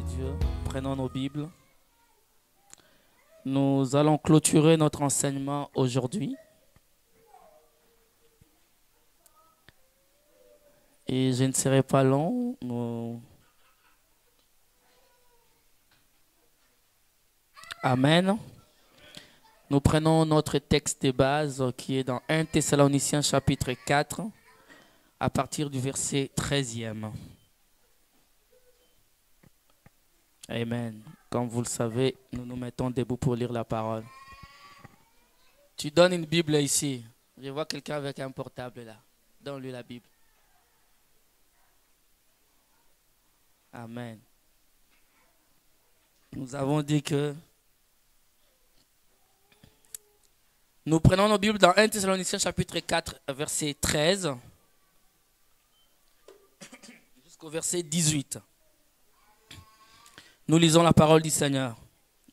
Dieu, prenons nos Bibles. Nous allons clôturer notre enseignement aujourd'hui. Et je ne serai pas long. Amen. Nous prenons notre texte de base qui est dans 1 Thessaloniciens chapitre 4 à partir du verset 13e. Amen. Comme vous le savez, nous nous mettons debout pour lire la parole. Tu donnes une Bible ici. Je vois quelqu'un avec un portable là. Donne-lui la Bible. Amen. Nous avons dit que nous prenons nos Bibles dans 1 Thessaloniciens chapitre 4, verset 13 jusqu'au verset 18. Nous lisons la parole du Seigneur.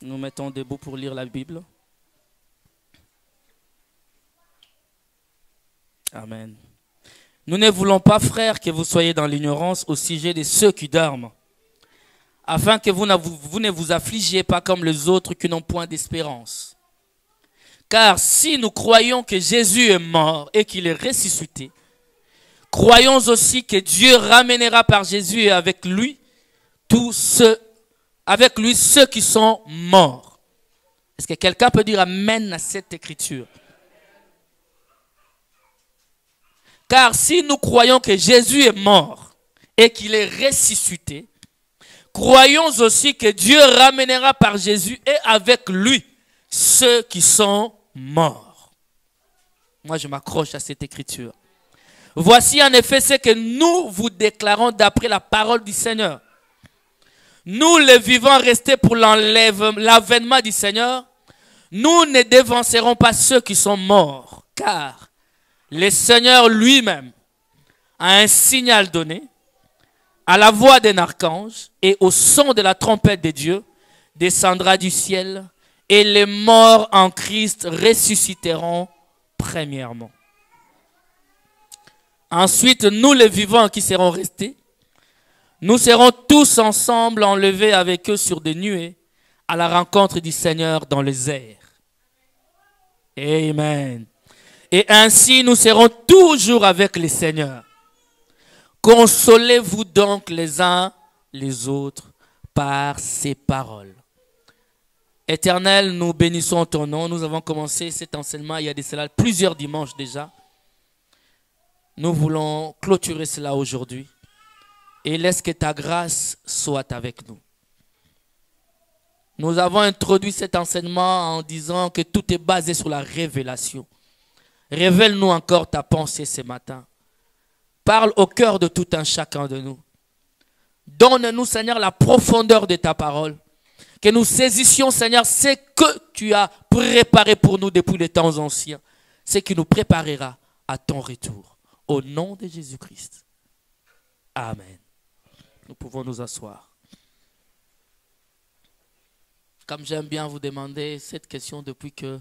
Nous mettons debout pour lire la Bible. Amen. Nous ne voulons pas, frères, que vous soyez dans l'ignorance au sujet de ceux qui dorment, afin que vous ne vous affligiez pas comme les autres qui n'ont point d'espérance. Car si nous croyons que Jésus est mort et qu'il est ressuscité, croyons aussi que Dieu ramènera par Jésus et avec lui ceux qui sont morts. Est-ce que quelqu'un peut dire amen à cette écriture? Car si nous croyons que Jésus est mort et qu'il est ressuscité, croyons aussi que Dieu ramènera par Jésus et avec lui ceux qui sont morts. Moi, je m'accroche à cette écriture. Voici en effet ce que nous vous déclarons d'après la parole du Seigneur. Nous, les vivants restés pour l'avènement du Seigneur, nous ne dévancerons pas ceux qui sont morts, car le Seigneur lui-même a un signal donné, à la voix d'un archange et au son de la trompette de Dieu, descendra du ciel et les morts en Christ ressusciteront premièrement. Ensuite, nous les vivants qui serons restés, nous serons tous ensemble enlevés avec eux sur des nuées à la rencontre du Seigneur dans les airs. Amen. Et ainsi nous serons toujours avec le Seigneur. Consolez-vous donc les uns les autres par ces paroles. Éternel, nous bénissons ton nom. Nous avons commencé cet enseignement il y a de cela plusieurs dimanches déjà. Nous voulons clôturer cela aujourd'hui. Et laisse que ta grâce soit avec nous. Nous avons introduit cet enseignement en disant que tout est basé sur la révélation. Révèle-nous encore ta pensée ce matin. Parle au cœur de tout un chacun de nous. Donne-nous, Seigneur, la profondeur de ta parole. Que nous saisissions, Seigneur, ce que tu as préparé pour nous depuis les temps anciens. Ce qui nous préparera à ton retour. Au nom de Jésus-Christ. Amen. Nous pouvons nous asseoir. Comme j'aime bien vous demander cette question depuis que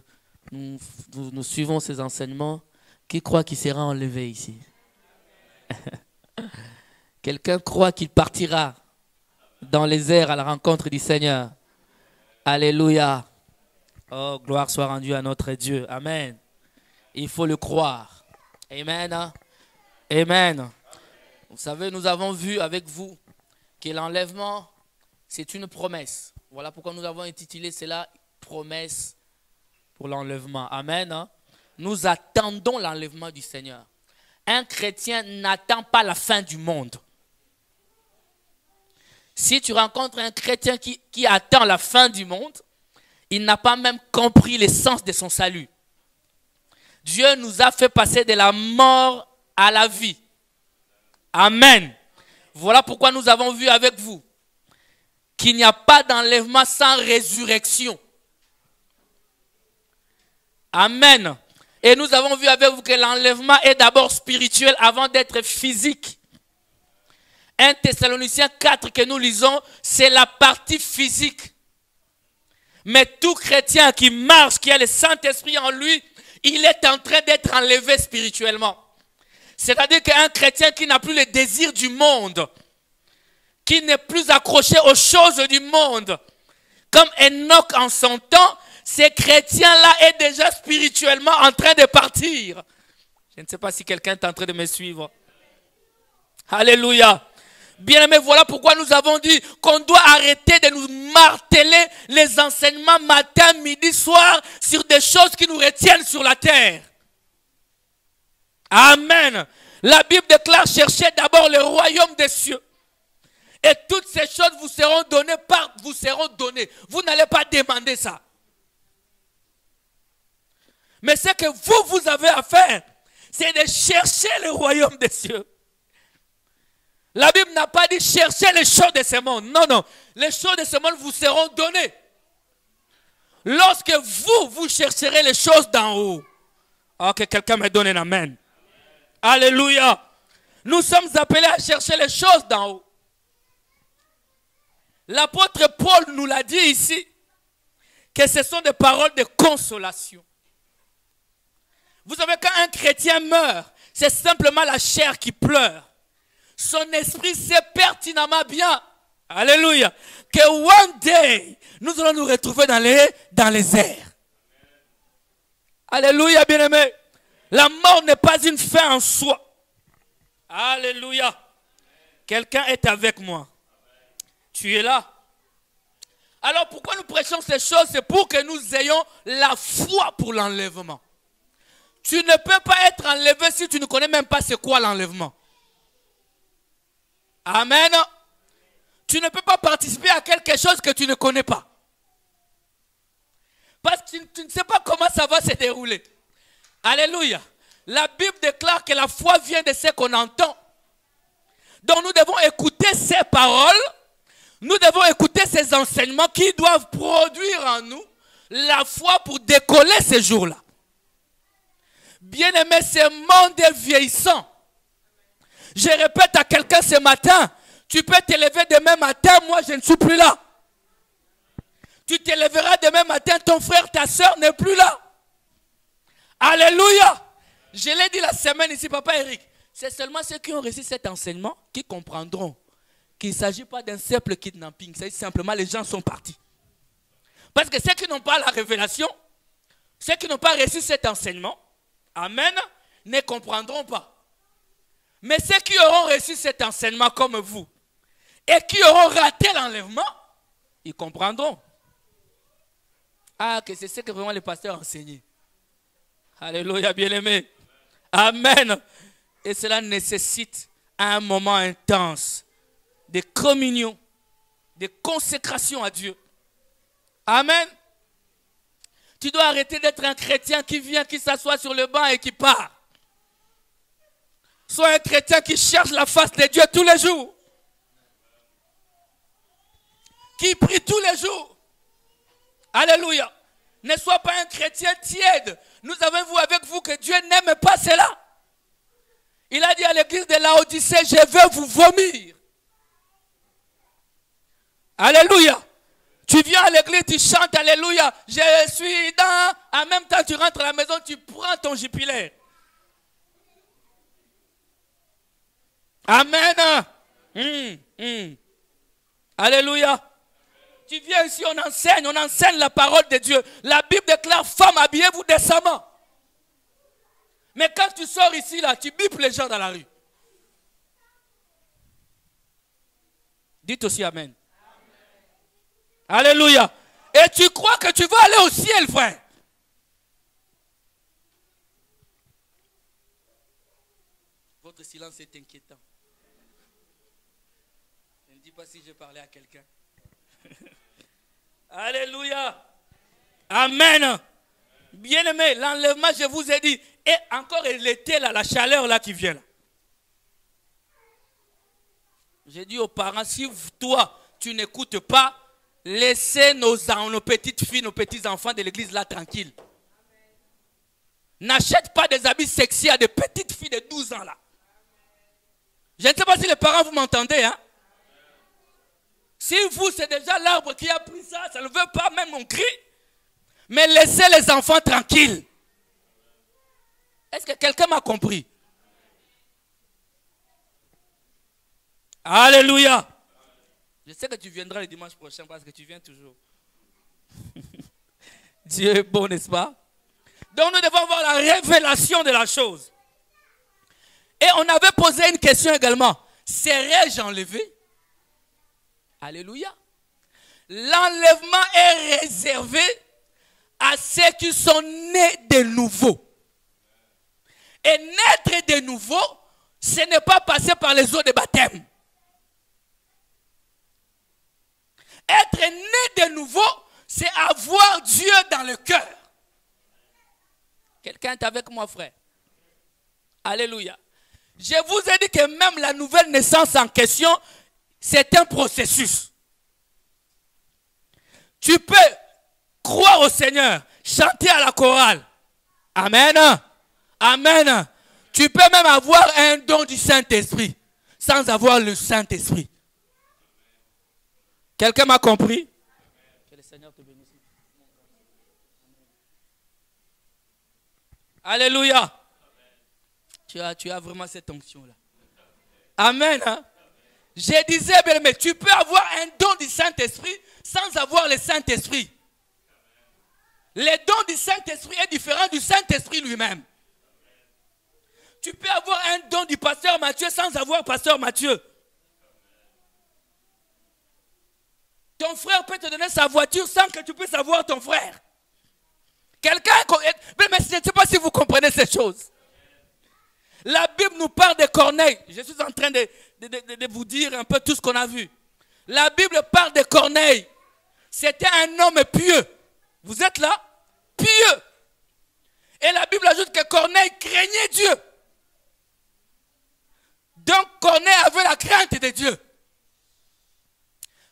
nous suivons ces enseignements, qui croit qu'il sera enlevé ici? Quelqu'un croit qu'il partira dans les airs à la rencontre du Seigneur? Alléluia. Oh, gloire soit rendue à notre Dieu. Amen. Il faut le croire. Amen. Amen. Vous savez, nous avons vu avec vous que l'enlèvement, c'est une promesse. Voilà pourquoi nous avons intitulé cela « Promesse pour l'enlèvement ». Amen. Nous attendons l'enlèvement du Seigneur. Un chrétien n'attend pas la fin du monde. Si tu rencontres un chrétien qui attend la fin du monde, il n'a pas même compris l'essence de son salut. Dieu nous a fait passer de la mort à la vie. Amen. Voilà pourquoi nous avons vu avec vous qu'il n'y a pas d'enlèvement sans résurrection. Amen. Et nous avons vu avec vous que l'enlèvement est d'abord spirituel avant d'être physique. 1 Thessaloniciens 4 que nous lisons, c'est la partie physique. Mais tout chrétien qui marche, qui a le Saint-Esprit en lui, il est en train d'être enlevé spirituellement. C'est-à-dire qu'un chrétien qui n'a plus le désir du monde, qui n'est plus accroché aux choses du monde. Comme Enoch en son temps, ces chrétiens-là est déjà spirituellement en train de partir. Je ne sais pas si quelqu'un est en train de me suivre. Alléluia. Bien-aimés, voilà pourquoi nous avons dit qu'on doit arrêter de nous marteler les enseignements matin, midi, soir sur des choses qui nous retiennent sur la terre. Amen. La Bible déclare: cherchez d'abord le royaume des cieux. Et toutes ces choses vous seront données vous seront données. Vous n'allez pas demander ça. Mais ce que vous avez à faire, c'est de chercher le royaume des cieux. La Bible n'a pas dit chercher les choses de ce monde. Non, non. Les choses de ce monde vous seront données. Lorsque vous chercherez les choses d'en haut. Oh, que quelqu'un me donne un amen. Alléluia. Nous sommes appelés à chercher les choses d'en haut. L'apôtre Paul nous l'a dit ici, que ce sont des paroles de consolation. Vous savez, quand un chrétien meurt, c'est simplement la chair qui pleure. Son esprit sait pertinemment bien, alléluia, que one day, nous allons nous retrouver dans les airs. Alléluia, bien-aimé. La mort n'est pas une fin en soi. Alléluia. Quelqu'un est avec moi. Tu es là. Alors pourquoi nous prêchons ces choses? C'est pour que nous ayons la foi pour l'enlèvement. Tu ne peux pas être enlevé si tu ne connais même pas c'est quoi l'enlèvement. Amen. Tu ne peux pas participer à quelque chose que tu ne connais pas. Parce que tu ne sais pas comment ça va se dérouler. Alléluia. La Bible déclare que la foi vient de ce qu'on entend. Donc nous devons écouter ces paroles. Nous devons écouter ces enseignements qui doivent produire en nous la foi pour décoller ces jours-là. Bien-aimé, ce monde est vieillissant. Je répète à quelqu'un ce matin, tu peux t'élever demain matin, moi je ne suis plus là. Tu t'élèveras demain matin, ton frère, ta soeur n'est plus là. Alléluia. Je l'ai dit la semaine ici, Papa Eric. C'est seulement ceux qui ont reçu cet enseignement qui comprendront qu'il ne s'agit pas d'un simple kidnapping. C'est simplement les gens sont partis. Parce que ceux qui n'ont pas la révélation, ceux qui n'ont pas reçu cet enseignement, amen, ne comprendront pas. Mais ceux qui auront reçu cet enseignement comme vous et qui auront raté l'enlèvement, ils comprendront. Ah, que c'est ce que vraiment les pasteurs enseignaient. Alléluia, bien-aimé. Amen. Et cela nécessite un moment intense de communion, de consécration à Dieu. Amen. Tu dois arrêter d'être un chrétien qui vient, qui s'assoit sur le banc et qui part. Sois un chrétien qui cherche la face de Dieu tous les jours. Qui prie tous les jours. Alléluia. Ne sois pas un chrétien tiède. Nous avons vu avec vous que Dieu n'aime pas cela. Il a dit à l'église de Laodicée, je veux vous vomir. Alléluia. Tu viens à l'église, tu chantes Alléluia. Je suis dans... En même temps, tu rentres à la maison, tu prends ton jupilaire. Amen. Alléluia. Tu viens ici, on enseigne la parole de Dieu. La Bible déclare, femme, habillez-vous décemment. Mais quand tu sors ici, là, tu bipes les gens dans la rue. Dites aussi Amen. Alléluia. Et tu crois que tu vas aller au ciel, frère. Votre silence est inquiétant. Je ne dis pas si j'ai parlé à quelqu'un. Alléluia. Amen. Bien-aimé, l'enlèvement, je vous ai dit, et encore l'été, là, la chaleur là qui vient là. J'ai dit aux parents, si toi, tu n'écoutes pas, laissez nos petites filles, nos petits enfants de l'église là tranquilles. N'achète pas des habits sexy à des petites filles de 12 ans là. Je ne sais pas si les parents vous m'entendez, hein. Si vous, c'est déjà l'arbre qui a pris ça, ça ne veut pas même mon cri. Mais laissez les enfants tranquilles. Est-ce que quelqu'un m'a compris? Alléluia. Je sais que tu viendras le dimanche prochain parce que tu viens toujours. Dieu est bon, n'est-ce pas? Donc nous devons avoir la révélation de la chose. Et on avait posé une question également. Serais-je enlevé? Alléluia. L'enlèvement est réservé à ceux qui sont nés de nouveau. Et naître de nouveau, ce n'est pas passer par les eaux de baptême. Être né de nouveau, c'est avoir Dieu dans le cœur. Quelqu'un est avec moi, frère? Alléluia. Je vous ai dit que même la nouvelle naissance en question, c'est un processus. Tu peux croire au Seigneur, chanter à la chorale. Amen. Amen. Tu peux même avoir un don du Saint-Esprit sans avoir le Saint-Esprit. Quelqu'un m'a compris? Que le Seigneur te bénisse. Alléluia. Tu as vraiment cette onction-là. Amen. Hein? Je disais, bien, mais tu peux avoir un don du Saint-Esprit sans avoir le Saint-Esprit. Le don du Saint-Esprit est différent du Saint-Esprit lui-même. Tu peux avoir un don du pasteur Matthieu sans avoir pasteur Matthieu. Ton frère peut te donner sa voiture sans que tu puisses avoir ton frère. Quelqu'un, mais je ne sais pas si vous comprenez ces choses. La Bible nous parle de Corneille. Je suis en train de vous dire un peu tout ce qu'on a vu. La Bible parle de Corneille. C'était un homme pieux. Vous êtes là? Pieux. Et la Bible ajoute que Corneille craignait Dieu. Donc Corneille avait la crainte de Dieu.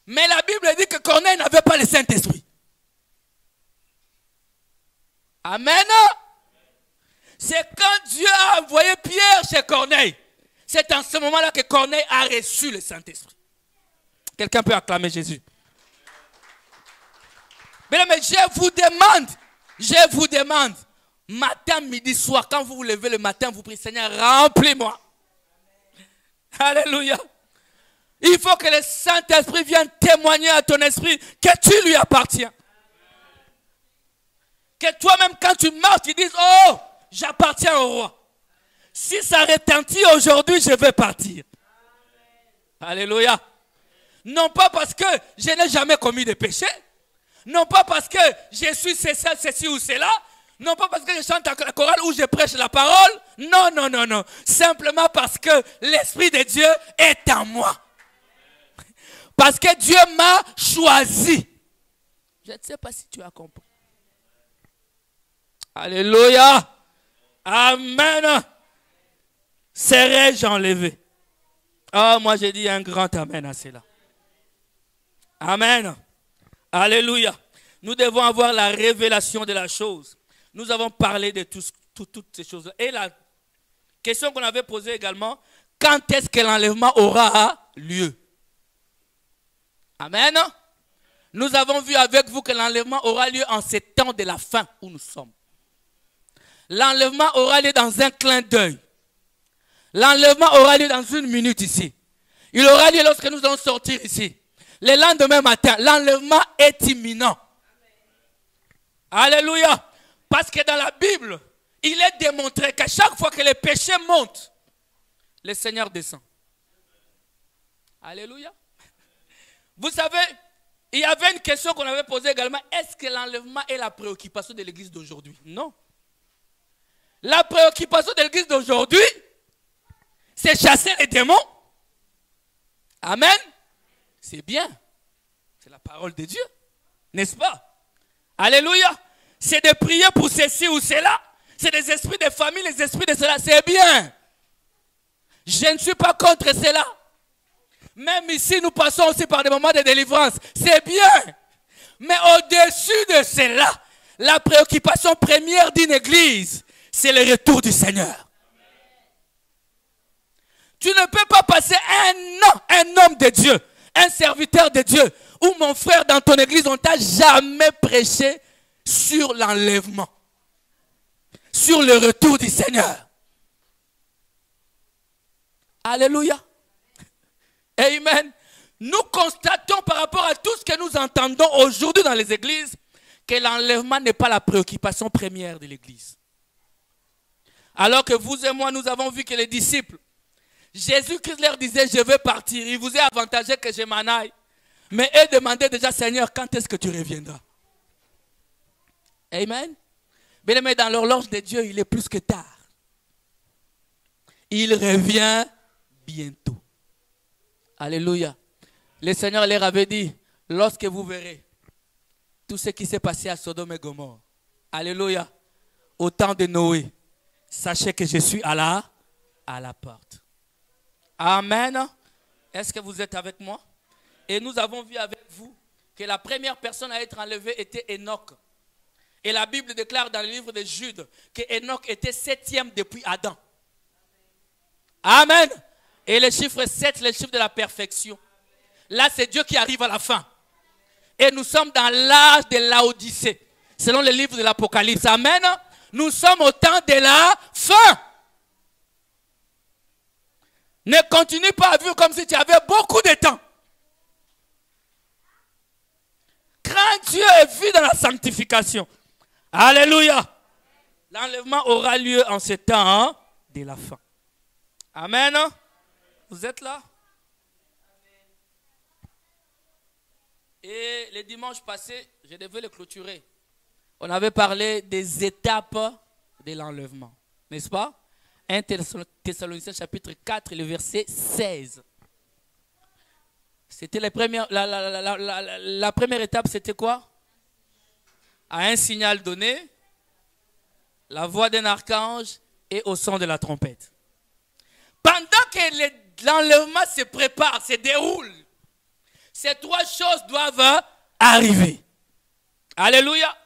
Mais la Bible dit que Corneille n'avait pas le Saint-Esprit. Amen. C'est quand Dieu a envoyé Pierre chez Corneille. C'est en ce moment-là que Corneille a reçu le Saint-Esprit. Quelqu'un peut acclamer Jésus. Mais je vous demande, matin, midi, soir, quand vous vous levez le matin, vous priez, Seigneur, remplis-moi. Alléluia. Il faut que le Saint-Esprit vienne témoigner à ton esprit que tu lui appartiens. Que toi-même, quand tu marches, tu dises, oh, j'appartiens au roi. Si ça retentit aujourd'hui, je vais partir. Alléluia. Non pas parce que je n'ai jamais commis de péché. Non pas parce que je suis ceci ou cela. Non pas parce que je chante à la chorale ou je prêche la parole. Non, non, non, non. Simplement parce que l'Esprit de Dieu est en moi. Parce que Dieu m'a choisi. Je ne sais pas si tu as compris. Alléluia. Amen. Serais-je enlevé? Oh, moi j'ai dit un grand amen à cela. Amen. Alléluia. Nous devons avoir la révélation de la chose. Nous avons parlé de toutes ces choses. Et la question qu'on avait posée également, quand est-ce que l'enlèvement aura lieu? Amen. Nous avons vu avec vous que l'enlèvement aura lieu en ces temps de la fin où nous sommes. L'enlèvement aura lieu dans un clin d'œil. L'enlèvement aura lieu dans une minute ici. Il aura lieu lorsque nous allons sortir ici. Le lendemain matin, l'enlèvement est imminent. Alléluia. Parce que dans la Bible, il est démontré qu'à chaque fois que les péchés montent, le Seigneur descend. Alléluia. Vous savez, il y avait une question qu'on avait posée également. Est-ce que l'enlèvement est la préoccupation de l'église d'aujourd'hui? Non. La préoccupation de l'église d'aujourd'hui, c'est chasser les démons. Amen. C'est bien. C'est la parole de Dieu. N'est-ce pas? Alléluia. C'est de prier pour ceci ou cela. C'est des esprits de famille, les esprits de cela. C'est bien. Je ne suis pas contre cela. Même ici, nous passons aussi par des moments de délivrance. C'est bien. Mais au-dessus de cela, la préoccupation première d'une église, c'est le retour du Seigneur. Tu ne peux pas passer un homme de Dieu, un serviteur de Dieu, ou mon frère dans ton église, on ne t'a jamais prêché sur l'enlèvement, sur le retour du Seigneur. Alléluia. Amen. nous constatons par rapport à tout ce que nous entendons aujourd'hui dans les églises que l'enlèvement n'est pas la préoccupation première de l'église. Alors que vous et moi, nous avons vu que les disciples, Jésus-Christ leur disait, je vais partir. Il vous est avantagé que je m'en aille. Mais eux demandaient déjà, Seigneur, quand est-ce que tu reviendras? Amen. Mais dans l'horloge de Dieu, il est plus que tard. Il revient bientôt. Alléluia. Le Seigneur leur avait dit, lorsque vous verrez tout ce qui s'est passé à Sodome et Gomorrhe, alléluia, au temps de Noé, sachez que je suis à la porte. Amen. Est-ce que vous êtes avec moi? Et nous avons vu avec vous que la première personne à être enlevée était Enoch. Et la Bible déclare dans le livre de Jude que Enoch était 7e depuis Adam. Amen. Et le chiffre 7, le chiffre de la perfection. Là, c'est Dieu qui arrive à la fin. Et nous sommes dans l'âge de Laodicée, selon le livre de l'Apocalypse. Amen. Nous sommes au temps de la fin. Ne continue pas à vivre comme si tu avais beaucoup de temps. Crains Dieu et vis dans la sanctification. Alléluia. L'enlèvement aura lieu en ce temps de la fin. Amen. Vous êtes là? Et le dimanche passé, je devais le clôturer. On avait parlé des étapes de l'enlèvement. N'est-ce pas? 1 Thessaloniciens chapitre 4, le verset 16. C'était la première étape, c'était quoi? À un signal donné, la voix d'un archange et au son de la trompette. Pendant que l'enlèvement se prépare, se déroule, ces trois choses doivent arriver. Alléluia.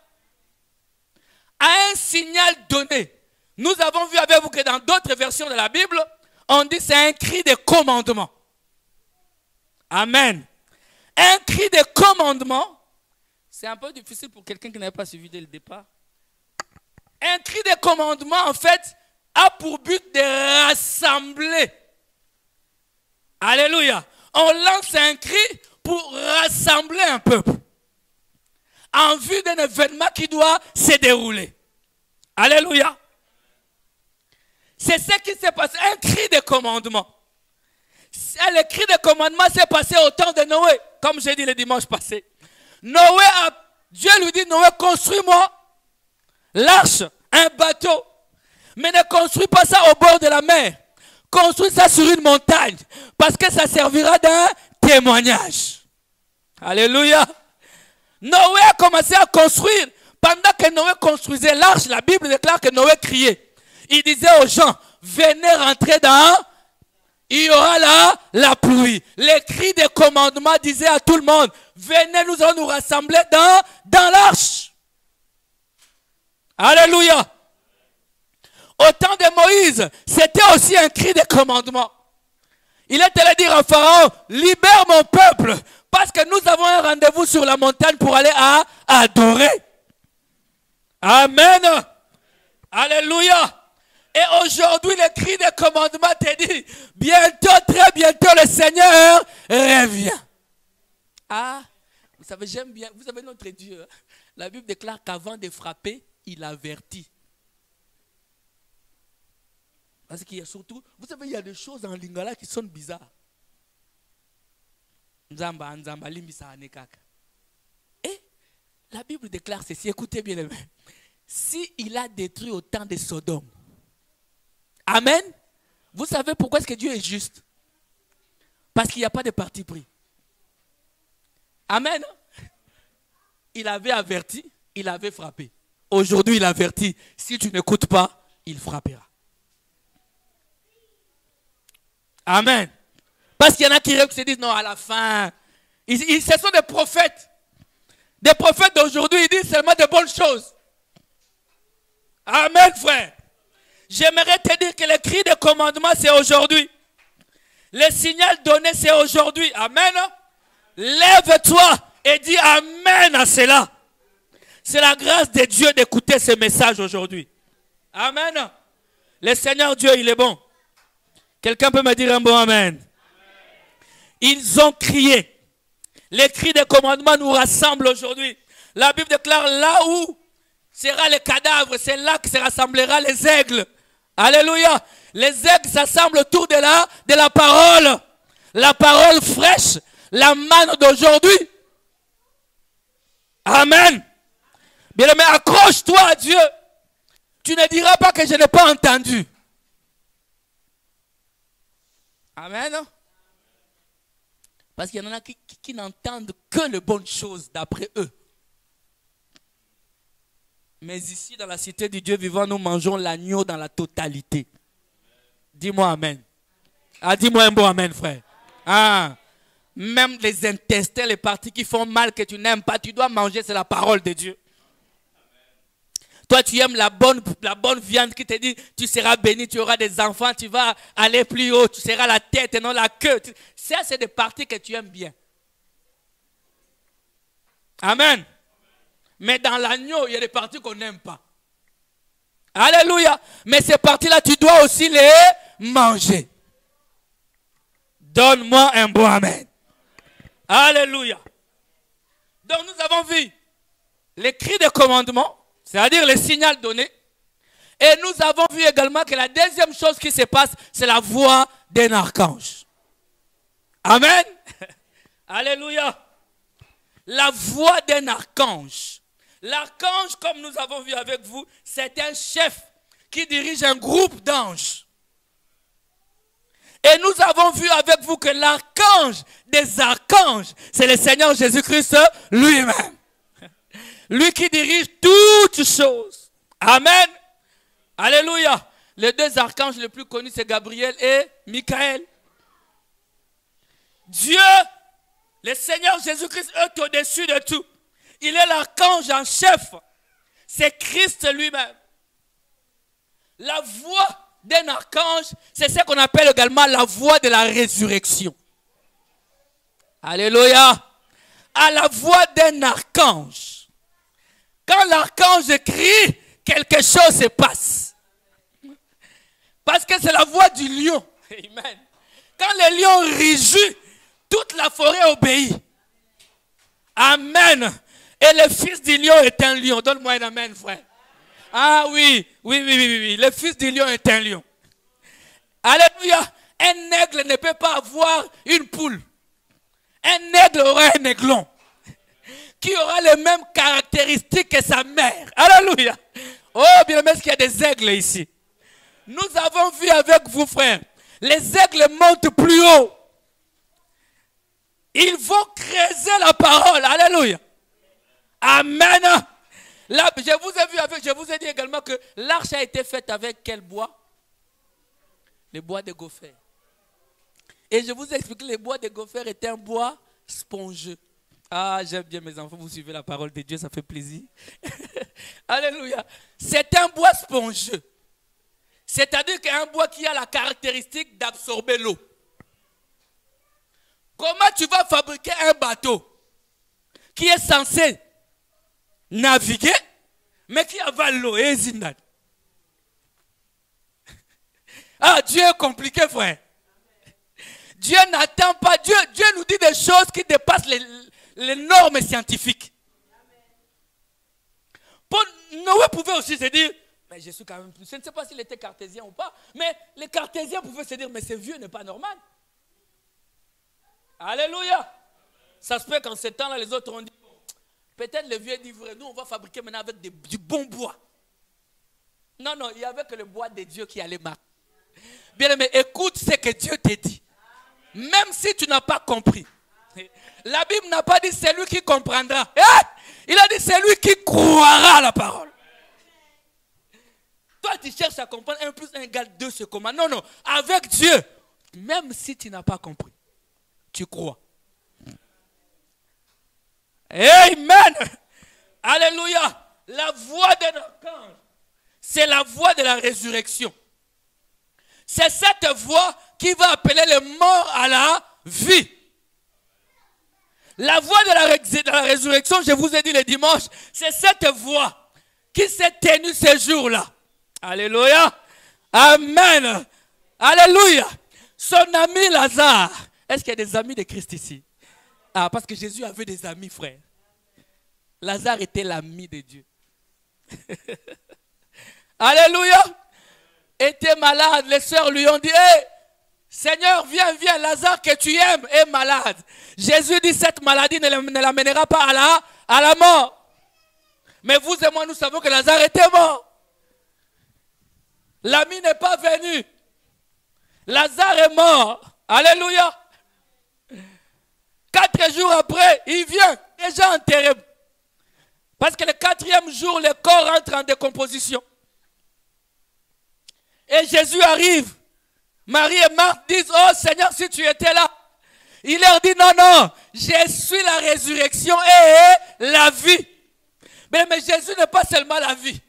À un signal donné. Nous avons vu avec vous que dans d'autres versions de la Bible, on dit c'est un cri de commandement. Amen. Un cri de commandement, c'est un peu difficile pour quelqu'un qui n'avait pas suivi dès le départ. Un cri de commandement, en fait, a pour but de rassembler. Alléluia. On lance un cri pour rassembler un peuple en vue d'un événement qui doit se dérouler. Alléluia. C'est ce qui s'est passé, un cri de commandement. Le cri de commandement s'est passé au temps de Noé, comme j'ai dit le dimanche passé. Dieu lui dit, Noé, construis-moi l'arche, un bateau. Mais ne construis pas ça au bord de la mer. Construis ça sur une montagne, parce que ça servira d'un témoignage. Alléluia. Noé a commencé à construire. Pendant que Noé construisait l'arche, la Bible déclare que Noé criait. Il disait aux gens, venez rentrer dans, il y aura là la pluie. Les cris de commandement disaient à tout le monde, venez, nous allons nous rassembler dans l'arche. Alléluia. Au temps de Moïse, c'était aussi un cri de commandement. Il est allé dire à Pharaon, libère mon peuple, parce que nous avons un rendez-vous sur la montagne pour aller adorer. Amen. Alléluia. Et aujourd'hui, le cri de commandement te dit, bientôt, très bientôt, le Seigneur revient. Ah, vous savez, j'aime bien, vous savez notre Dieu. La Bible déclare qu'avant de frapper, il avertit. Parce qu'il y a surtout, vous savez, il y a des choses en lingala qui sont bizarres. Et la Bible déclare ceci, écoutez bien, si il a détruit autant de Sodome, amen, vous savez pourquoi est-ce que Dieu est juste? Parce qu'il n'y a pas de parti pris. Amen. Il avait averti, il avait frappé. Aujourd'hui, il avertit, si tu n'écoutes pas, il frappera. Amen. Parce qu'il y en a qui se disent, non, à la fin, ce sont des prophètes. Des prophètes d'aujourd'hui, ils disent seulement de bonnes choses. Amen, frère. J'aimerais te dire que le cri de commandement, c'est aujourd'hui. Le signal donné, c'est aujourd'hui. Amen. Lève-toi et dis Amen à cela. C'est la grâce de Dieu d'écouter ce message aujourd'hui. Amen. Le Seigneur Dieu, il est bon. Quelqu'un peut me dire un bon Amen. Ils ont crié. Les cris des commandements nous rassemblent aujourd'hui. La Bible déclare là où sera le cadavre, c'est là que se rassemblera les aigles. Alléluia. Les aigles s'assemblent autour de la parole. La parole fraîche, la manne d'aujourd'hui. Amen. Bien-aimé, accroche-toi à Dieu. Tu ne diras pas que je n'ai pas entendu. Amen. Parce qu'il y en a qui n'entendent que les bonnes choses d'après eux. Mais ici, dans la cité du Dieu vivant, nous mangeons l'agneau dans la totalité. Dis-moi amen. Ah, dis-moi un bon amen, frère. Ah, même les intestins, les parties qui font mal, que tu n'aimes pas, tu dois manger, c'est la parole de Dieu. Toi, tu aimes la bonne viande qui te dit, tu seras béni, tu auras des enfants, tu vas aller plus haut, tu seras la tête et non la queue. Ça, c'est des parties que tu aimes bien. Amen. Mais dans l'agneau, il y a des parties qu'on n'aime pas. Alléluia. Mais ces parties-là, tu dois aussi les manger. Donne-moi un bon amen. Alléluia. Donc nous avons vu les cris de commandement, c'est-à-dire le signal donné. Et nous avons vu également que la deuxième chose qui se passe, c'est la voix d'un archange. Amen. Alléluia. La voix d'un archange. L'archange, comme nous avons vu avec vous, c'est un chef qui dirige un groupe d'anges. Et nous avons vu avec vous que l'archange des archanges, c'est le Seigneur Jésus-Christ lui-même. Lui qui dirige toutes choses. Amen. Alléluia. Les deux archanges les plus connus, c'est Gabriel et Michael. Dieu, le Seigneur Jésus-Christ est au-dessus de tout. Il est l'archange en chef. C'est Christ lui-même. La voix d'un archange, c'est ce qu'on appelle également la voix de la résurrection. Alléluia. À la voix d'un archange. Quand l'archange crie, quelque chose se passe. Parce que c'est la voix du lion. Amen. Quand le lion rugit, toute la forêt obéit. Amen. Et le fils du lion est un lion. Donne-moi un amen, frère. Ah oui. Le fils du lion est un lion. Alléluia. Un aigle ne peut pas avoir une poule. Un aigle aura un aiglon qui aura les mêmes caractéristiques que sa mère. Alléluia. Oh, bien aimé, est-ce qu'il y a des aigles ici? Nous avons vu avec vous, frères, les aigles montent plus haut. Ils vont creuser la parole. Alléluia. Amen. Là, je vous ai dit également que l'arche a été faite avec quel bois? Le bois de gopher. Et je vous ai expliqué que le bois de gopher est un bois spongeux. Ah, j'aime bien mes enfants, vous suivez la parole de Dieu, ça fait plaisir. Alléluia. C'est un bois spongeux. C'est-à-dire qu'un bois qui a la caractéristique d'absorber l'eau. Comment tu vas fabriquer un bateau qui est censé naviguer, mais qui avale l'eau? Ah, Dieu est compliqué, frère. Dieu n'attend pas. Dieu nous dit des choses qui dépassent les normes scientifiques. Noé pouvait aussi se dire, mais je suis quand même plus. Je ne sais pas s'il était cartésien ou pas, mais les cartésiens pouvaient se dire, mais ce vieux n'est pas normal. Alléluia. Ça se fait qu'en ce temps-là, les autres ont dit, peut-être le vieux dit vrai, nous on va fabriquer maintenant avec du bon bois. Non, il n'y avait que le bois de Dieu qui allait marquer. Bien aimé, écoute ce que Dieu te dit. Même si tu n'as pas compris. La Bible n'a pas dit c'est lui qui comprendra. Il a dit c'est lui qui croira à la parole. Toi tu cherches à comprendre 1 plus 1 égale 2 c'est comment. Non. Avec Dieu, même si tu n'as pas compris, tu crois. Amen. Alléluia. La voix d'un archange, c'est la voix de la résurrection. C'est cette voix qui va appeler les morts à la vie. La voix de la résurrection, je vous ai dit le dimanche, c'est cette voix qui s'est tenue ce jour-là. Alléluia. Amen. Alléluia. Son ami Lazare Est-ce qu'il y a des amis de Christ ici? Ah, parce que Jésus avait des amis, frère. Lazare était l'ami de Dieu. Alléluia. Était malade. Les sœurs lui ont dit, hey, Seigneur, viens, viens. Lazare que tu aimes est malade. Jésus dit, cette maladie ne l'amènera pas à la mort. Mais vous et moi, nous savons que Lazare était mort. L'ami n'est pas venu. Lazare est mort. Alléluia. 4 jours après, il vient déjà enterré. Parce que le 4e jour, le corps entre en décomposition. Et Jésus arrive. Marie et Marthe disent, oh Seigneur, si tu étais là. Il leur dit, non, non, je suis la résurrection et la vie. Mais Jésus n'est pas seulement la vie.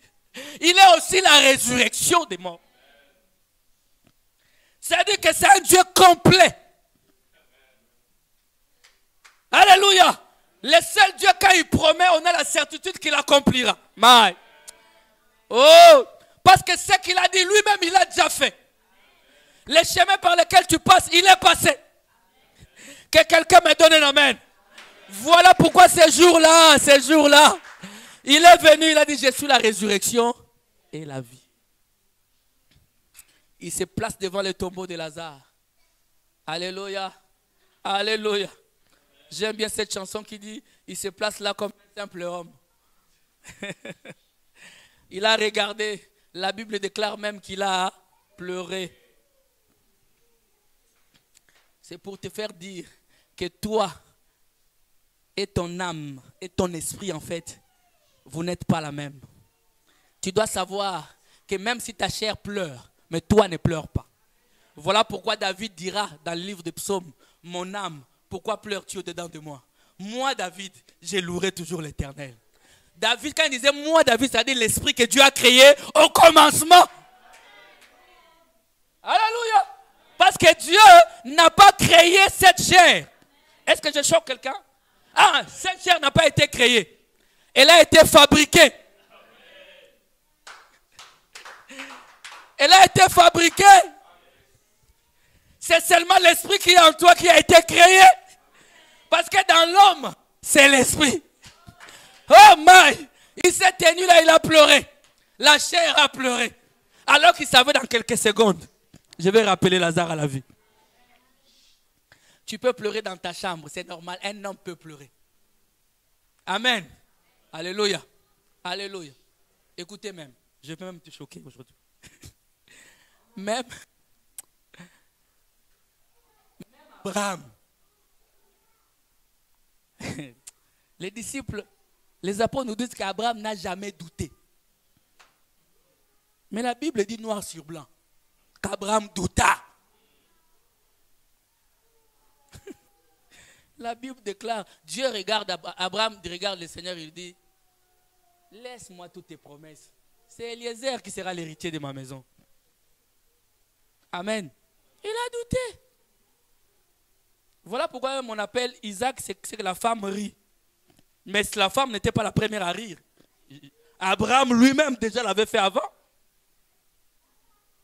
Il est aussi la résurrection des morts. C'est-à-dire que c'est un Dieu complet. Alléluia. Le seul Dieu, quand il promet, on a la certitude qu'il accomplira. My. Oh, parce que ce qu'il a dit lui-même, il a déjà fait. Les chemins par lesquels tu passes, il est passé. Que quelqu'un me donne un amen. Voilà pourquoi ces jours-là, il est venu, il a dit, je suis la résurrection et la vie. Il se place devant le tombeau de Lazare. Alléluia. Alléluia. J'aime bien cette chanson qui dit, il se place là comme un simple homme. Il a regardé. La Bible déclare même qu'il a pleuré. C'est pour te faire dire que toi et ton âme et ton esprit, en fait, vous n'êtes pas la même. Tu dois savoir que même si ta chair pleure, mais toi ne pleures pas. Voilà pourquoi David dira dans le livre des psaumes, mon âme, pourquoi pleures-tu au-dedans de moi? Moi, David, je louerai toujours l'Éternel. David, quand il disait moi, David, c'est-à-dire l'esprit que Dieu a créé au commencement. Alléluia. Parce que Dieu n'a pas créé cette chair. Est-ce que je choque quelqu'un? Ah, cette chair n'a pas été créée. Elle a été fabriquée. Elle a été fabriquée. C'est seulement l'esprit qui est en toi qui a été créé. Parce que dans l'homme, c'est l'esprit. Oh my! Il s'est tenu là, il a pleuré. La chair a pleuré. Alors qu'il savait dans quelques secondes, je vais rappeler Lazare à la vie. Tu peux pleurer dans ta chambre, c'est normal. Un homme peut pleurer. Amen. Alléluia. Alléluia. Écoutez même, je vais même te choquer aujourd'hui. Même Abraham. Les disciples, les apôtres nous disent qu'Abraham n'a jamais douté. Mais la Bible dit noir sur blanc qu'Abraham douta. La Bible déclare, Dieu regarde Abraham, regarde le Seigneur, il dit, laisse-moi toutes tes promesses. C'est Eliezer qui sera l'héritier de ma maison. Amen. Il a douté. Voilà pourquoi on appelle Isaac, c'est que la femme rit. Mais la femme n'était pas la première à rire. Abraham lui-même déjà l'avait fait avant.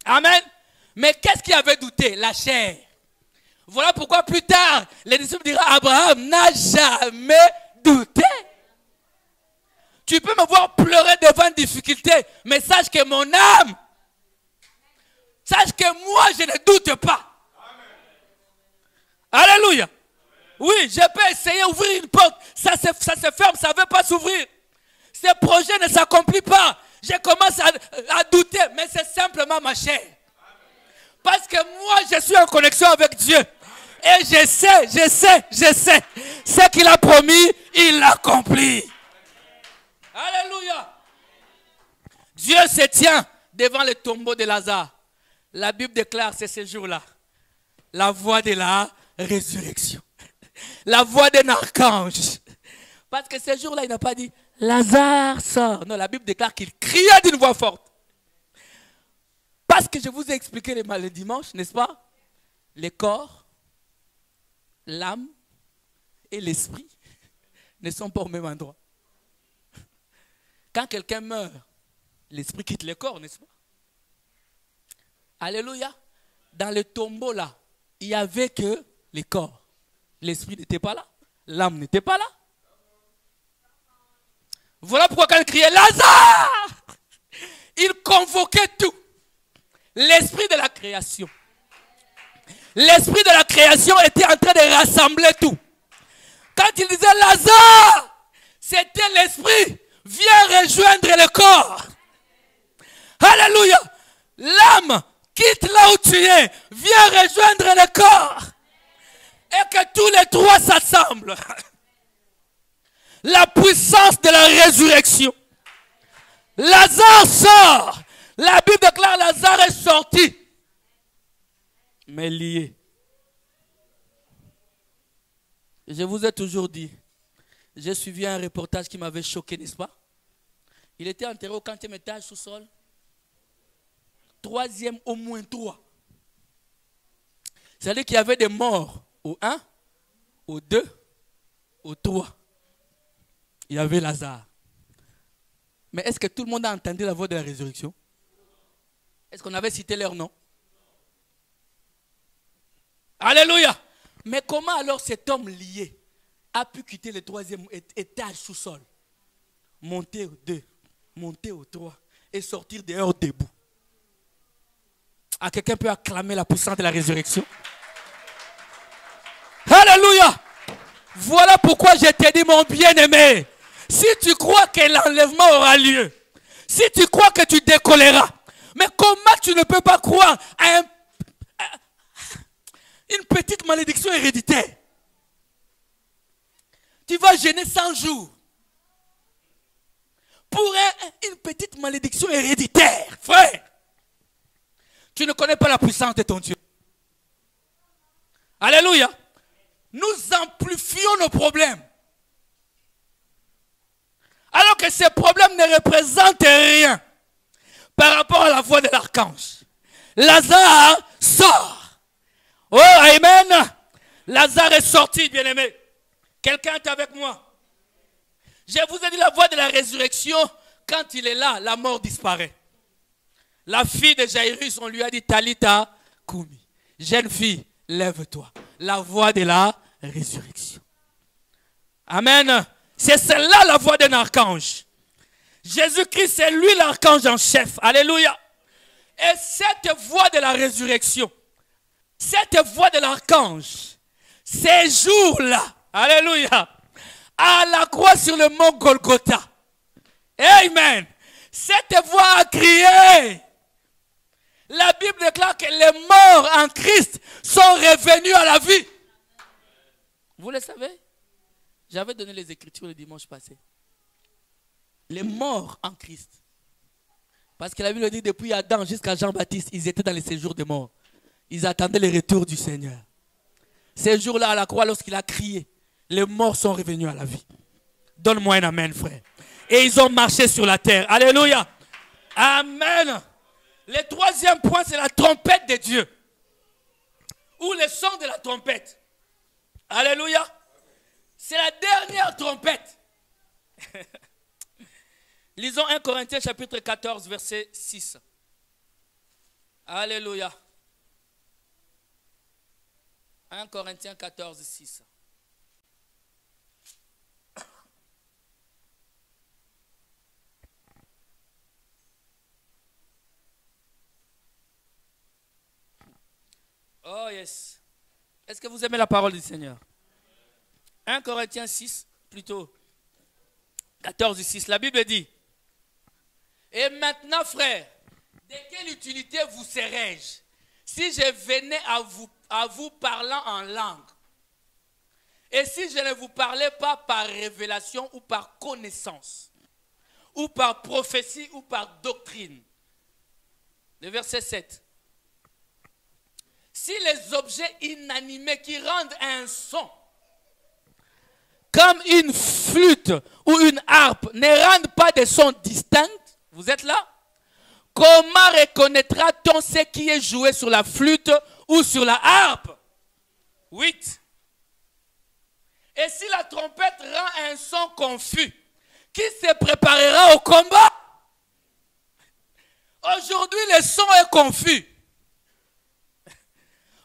Amen. Mais qu'est-ce qui avait douté? La chair. Voilà pourquoi plus tard, les disciples diront, Abraham n'a jamais douté. Tu peux me voir pleurer devant une difficulté, mais sache que mon âme, sache que moi, je ne doute pas. Amen. Alléluia. Oui, je peux essayer d'ouvrir une porte. Ça se ferme, ça ne veut pas s'ouvrir. Ce projet ne s'accomplit pas. Je commence à douter, mais c'est simplement ma chair. Parce que moi, je suis en connexion avec Dieu. Et je sais. Ce qu'il a promis, il l'accomplit. Alléluia. Dieu se tient devant le tombeau de Lazare. La Bible déclare, c'est ce jour-là, la voix de la résurrection. La voix d'un archange. Parce que ce jour-là, il n'a pas dit, Lazare sort. Non, la Bible déclare qu'il cria d'une voix forte. Parce que je vous ai expliqué le dimanche, n'est-ce pas? Le corps, l'âme et l'esprit ne sont pas au même endroit. Quand quelqu'un meurt, l'esprit quitte le corps, n'est-ce pas? Alléluia. Dans le tombeau là, il n'y avait que les corps. L'esprit n'était pas là. L'âme n'était pas là. Voilà pourquoi quand il criait Lazare, il convoquait tout. L'esprit de la création. L'esprit de la création était en train de rassembler tout. Quand il disait Lazare, c'était l'esprit. Viens rejoindre le corps. Alléluia. L'âme quitte là où tu es. Viens rejoindre le corps. Et que tous les trois s'assemblent. La puissance de la résurrection. Lazare sort. La Bible déclare Lazare est sorti. Mais lié. Je vous ai toujours dit, j'ai suivi un reportage qui m'avait choqué, n'est-ce pas? Il était enterré au 4e étage sous-sol. 3e, au moins 3. C'est-à-dire qu'il y avait des morts au 1, au 2, au 3. Il y avait Lazare. Mais est-ce que tout le monde a entendu la voix de la résurrection? Est-ce qu'on avait cité leur nom? Alléluia. Mais comment alors cet homme lié a pu quitter le 3e étage sous-sol, monter au 2, monter au 3 et sortir dehors debout? Quelqu'un peut acclamer la puissance de la résurrection? Alléluia. Voilà pourquoi je t'ai dit, mon bien-aimé, si tu crois que l'enlèvement aura lieu, si tu crois que tu décolleras, mais comment tu ne peux pas croire à une petite malédiction héréditaire? Tu vas jeûner 100 jours pour une petite malédiction héréditaire. Frère, tu ne connais pas la puissance de ton Dieu. Alléluia. Nous amplifions nos problèmes. Alors que ces problèmes ne représentent rien par rapport à la voix de l'archange. Lazare sort. Oh, amen. Lazare est sorti, bien-aimé. Quelqu'un est avec moi. Je vous ai dit la voix de la résurrection. Quand il est là, la mort disparaît. La fille de Jairus, on lui a dit Talita Koumi. Jeune fille, lève-toi. La voix de la résurrection. Amen. C'est celle-là la voix d'un archange. Jésus-Christ, c'est lui l'archange en chef. Alléluia. Et cette voix de la résurrection, cette voix de l'archange, ces jours-là, alléluia, à la croix sur le mont Golgotha. Amen. Cette voix a crié. La Bible déclare que les morts en Christ sont revenus à la vie. Vous le savez? J'avais donné les Écritures le dimanche passé. Les morts en Christ. Parce que la Bible dit depuis Adam jusqu'à Jean-Baptiste, ils étaient dans les séjours des morts. Ils attendaient le retour du Seigneur. Ces jours-là à la croix, lorsqu'il a crié, les morts sont revenus à la vie. Donne-moi un amen, frère. Et ils ont marché sur la terre. Alléluia. Amen. Le troisième point, c'est la trompette de Dieu. Ou le son de la trompette. Alléluia. C'est la dernière trompette. Lisons 1 Corinthiens chapitre 14, verset 6. Alléluia. 1 Corinthiens 14, 6. Oh yes. Est-ce que vous aimez la parole du Seigneur? 1 Corinthiens 6, plutôt 14, 6. La Bible dit: et maintenant, frères, de quelle utilité vous serais-je si je venais à vous parlant en langue? Et si je ne vous parlais pas par révélation ou par connaissance, ou par prophétie ou par doctrine? Le verset 7. Si les objets inanimés qui rendent un son, comme une flûte ou une harpe, ne rendent pas de sons distincts, vous êtes là? Comment reconnaîtra-t-on ce qui est joué sur la flûte ou sur la harpe? 8. Et si la trompette rend un son confus, qui se préparera au combat? Aujourd'hui, le son est confus.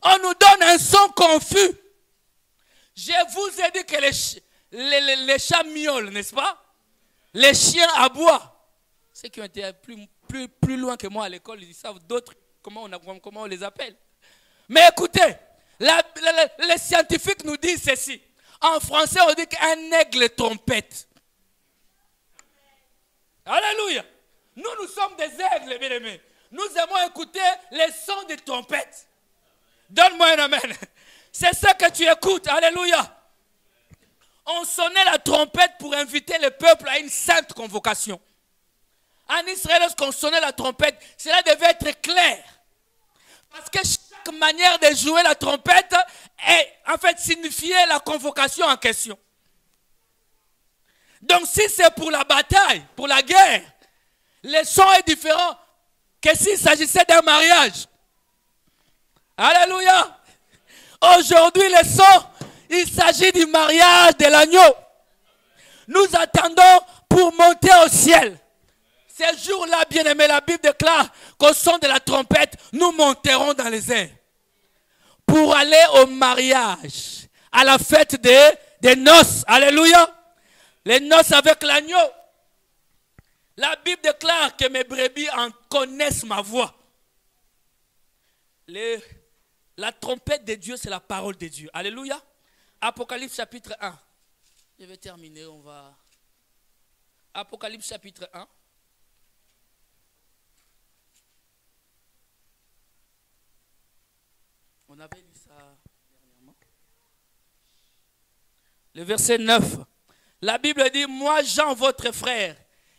On nous donne un son confus. Je vous ai dit que les chats miaulent, n'est-ce pas? Les chiens aboient. Ceux qui ont été plus loin que moi à l'école, ils savent d'autres, comment on les appelle. Mais écoutez, les scientifiques nous disent ceci. En français, on dit qu'un aigle trompette. Alléluia. Nous sommes des aigles, bien aimés. Nous aimons écouter les sons des trompettes. Donne-moi un amen. C'est ça que tu écoutes. Alléluia. On sonnait la trompette pour inviter le peuple à une sainte convocation. En Israël, lorsqu'on sonnait la trompette, cela devait être clair. Parce que chaque manière de jouer la trompette signifiait la convocation en question. Donc si c'est pour la bataille, pour la guerre, le son est différent que s'il s'agissait d'un mariage. Alléluia. Aujourd'hui, le son, il s'agit du mariage de l'agneau. Nous attendons pour monter au ciel. Ces jours-là, bien-aimés, la Bible déclare qu'au son de la trompette, nous monterons dans les airs. Pour aller au mariage, à la fête des noces. Alléluia. Les noces avec l'agneau. La Bible déclare que mes brebis en connaissent ma voix. La trompette de Dieu, c'est la parole de Dieu. Alléluia. Apocalypse chapitre 1. Je vais terminer, on va... Apocalypse chapitre 1. On avait lu ça dernièrement. Le verset 9. La Bible dit, moi Jean, votre frère,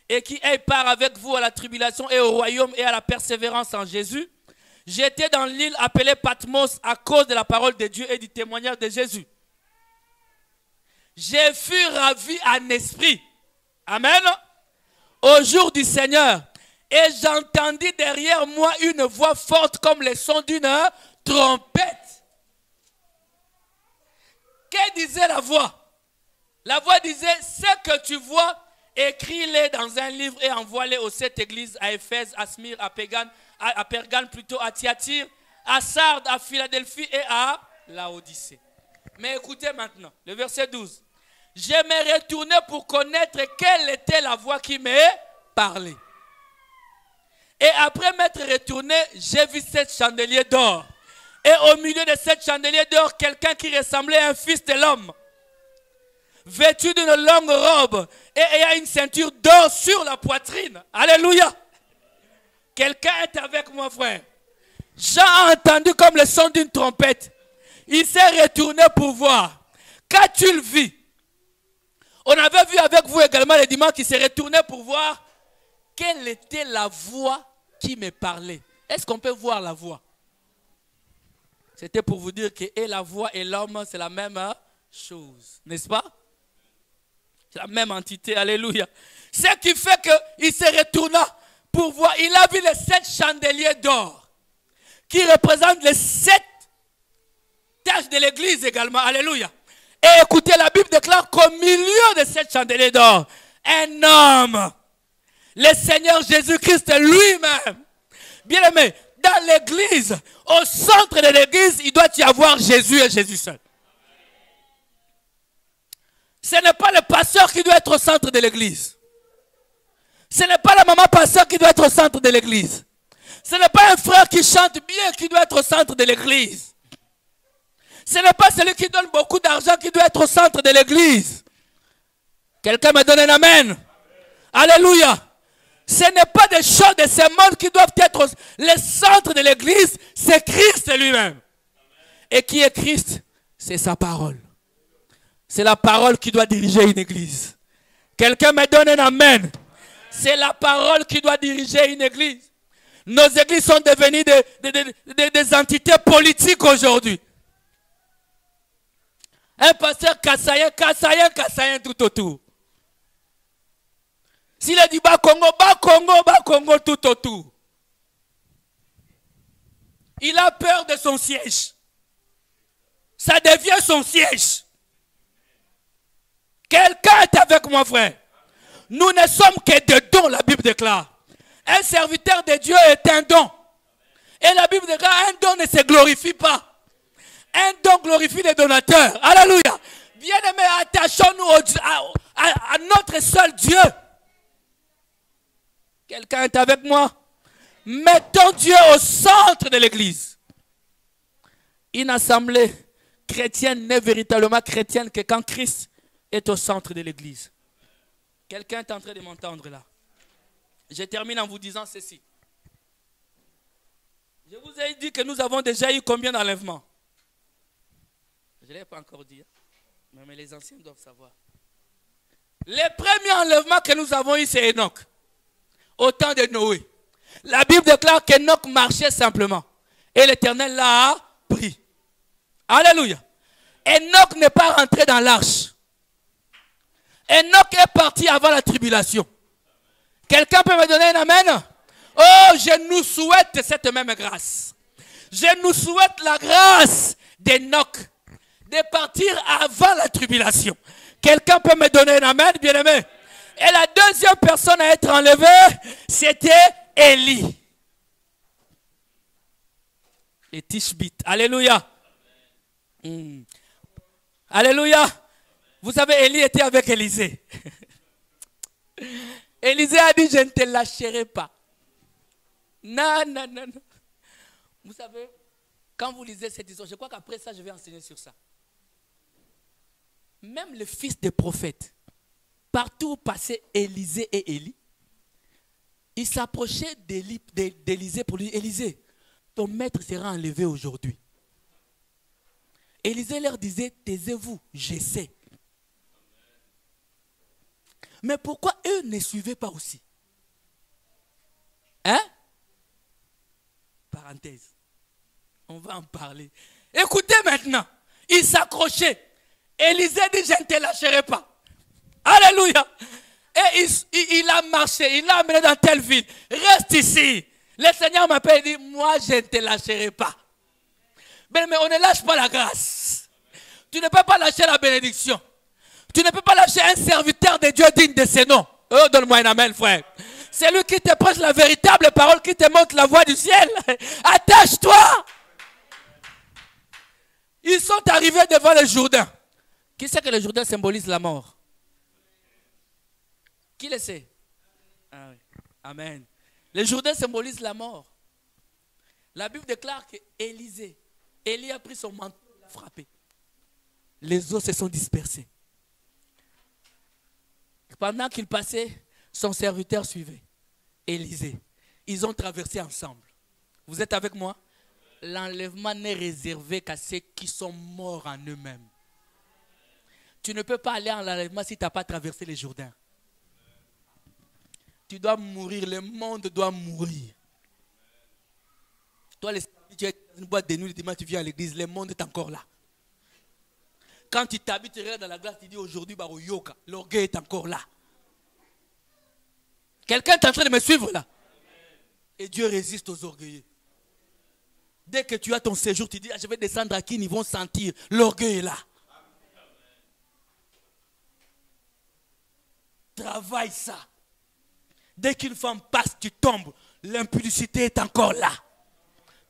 et qui est part avec vous à la tribulation et au royaume et à la persévérance en Jésus, j'étais dans l'île appelée Patmos à cause de la parole de Dieu et du témoignage de Jésus. J'ai fui ravi en esprit. Amen. Au jour du Seigneur. Et j'entendis derrière moi une voix forte comme le son d'une trompette. Que disait la voix? La voix disait, ce que tu vois, écris-les dans un livre et envoie-les aux 7 églises, à Éphèse, à Smyrne, à Pergame plutôt, à Thyatire, à Sardes, à Philadelphie et à Laodicée. Mais écoutez maintenant, le verset 12. Je me retournais pour connaître quelle était la voix qui me parlait. Et après m'être retourné, j'ai vu 7 chandeliers d'or. Et au milieu de 7 chandeliers d'or, quelqu'un qui ressemblait à un fils de l'homme, vêtu d'une longue robe et ayant une ceinture d'or sur la poitrine. Alléluia. Quelqu'un est avec moi, frère. J'ai entendu comme le son d'une trompette. Il s'est retourné pour voir. Qu'a-t-il vu? On avait vu avec vous également le dimanche qui s'est retourné pour voir quelle était la voix qui me parlait. Est-ce qu'on peut voir la voix? C'était pour vous dire que et la voix et l'homme, c'est la même chose. N'est-ce pas? C'est la même entité. Alléluia. Ce qui fait qu'il se retourna pour voir. Il a vu les 7 chandeliers d'or qui représentent les 7 tâches de l'église également. Alléluia. Et écoutez, la Bible déclare qu'au milieu de 7 chandeliers d'or, un homme, le Seigneur Jésus-Christ lui-même, bien aimé, dans l'église, au centre de l'église, il doit y avoir Jésus et Jésus seul. Ce n'est pas le pasteur qui doit être au centre de l'église. Ce n'est pas la maman pasteur qui doit être au centre de l'église. Ce n'est pas un frère qui chante bien qui doit être au centre de l'église. Ce n'est pas celui qui donne beaucoup d'argent qui doit être au centre de l'église. Quelqu'un me donne un amen. Alléluia. Ce n'est pas des choses de ce monde qui doivent être le centre de l'église. C'est Christ lui-même. Et qui est Christ? C'est sa parole. C'est la parole qui doit diriger une église. Quelqu'un me donne un amen. C'est la parole qui doit diriger une église. Nos églises sont devenues des entités politiques aujourd'hui. Un pasteur kassayen tout autour. S'il a dit bas Congo tout autour. Il a peur de son siège. Ça devient son siège. Quelqu'un est avec moi, frère. Nous ne sommes que des dons, la Bible déclare. Un serviteur de Dieu est un don. Et la Bible déclare un don ne se glorifie pas. Un don glorifie les donateurs. Alléluia. Bien-aimés, attachons-nous à notre seul Dieu. Quelqu'un est avec moi? Mettons Dieu au centre de l'église. Une assemblée chrétienne n'est véritablement chrétienne que quand Christ est au centre de l'église. Quelqu'un est en train de m'entendre là. Je termine en vous disant ceci. Je vous ai dit que nous avons déjà eu combien d'enlèvements? Je ne l'ai pas encore dit. Mais les anciens doivent savoir. Les premiers enlèvements que nous avons eu, c'est Enoch. Au temps de Noé. La Bible déclare qu'Enoch marchait simplement. Et l'Éternel l'a pris. Alléluia. Enoch n'est pas rentré dans l'arche. Enoch est parti avant la tribulation. Quelqu'un peut me donner un amen? Oh, je nous souhaite cette même grâce. Je nous souhaite la grâce d'Enoch de partir avant la tribulation. Quelqu'un peut me donner un amen, bien-aimé? Et la deuxième personne à être enlevée, c'était Élie. Les Tishbites. Alléluia. Alléluia. Vous savez, Élie était avec Élisée. Élisée a dit, je ne te lâcherai pas. Non, non, non, non. Vous savez, quand vous lisez cette histoire, je crois qu'après ça, je vais enseigner sur ça. Même le fils des prophètes, partout où passaient Élisée et Élie, ils s'approchaient d'Élisée pour lui dire, Élisée, ton maître sera enlevé aujourd'hui. Élisée leur disait, taisez-vous, je sais. Mais pourquoi eux ne suivaient pas aussi? Hein? Parenthèse. On va en parler. Écoutez maintenant. Il s'accrochait. Élisée dit, je ne te lâcherai pas. Alléluia. Et il a marché. Il l'a amené dans telle ville. Reste ici. Le Seigneur m'appelle et dit, moi je ne te lâcherai pas. Mais on ne lâche pas la grâce. Tu ne peux pas lâcher la bénédiction. Tu ne peux pas lâcher un serviteur de Dieu digne de ses noms. Oh, donne-moi un amen, frère. C'est lui qui te prêche la véritable parole, qui te montre la voie du ciel. Attache-toi. Ils sont arrivés devant le Jourdain. Qui sait que le Jourdain symbolise la mort? Qui le sait? Ah oui. Amen. Le Jourdain symbolise la mort. La Bible déclare que Élie a pris son manteau et l'a frappé. Les os se sont dispersés. Pendant qu'il passait, son serviteur suivait. Élisée. Ils ont traversé ensemble. Vous êtes avec moi? L'enlèvement n'est réservé qu'à ceux qui sont morts en eux-mêmes. Tu ne peux pas aller en enlèvement si tu n'as pas traversé les Jourdains. Tu dois mourir, le monde doit mourir. Toi, tu es dans une boîte de nuit, le dimanche, tu viens à l'église, le monde est encore là. Quand tu t'habites, tu regardes dans la glace, tu dis aujourd'hui, l'orgueil est encore là. Quelqu'un est en train de me suivre là. Et Dieu résiste aux orgueilleux. Dès que tu as ton séjour, tu dis, je vais descendre à qui ils vont sentir. L'orgueil est là. Travaille ça. Dès qu'une femme passe, tu tombes. L'impudicité est encore là.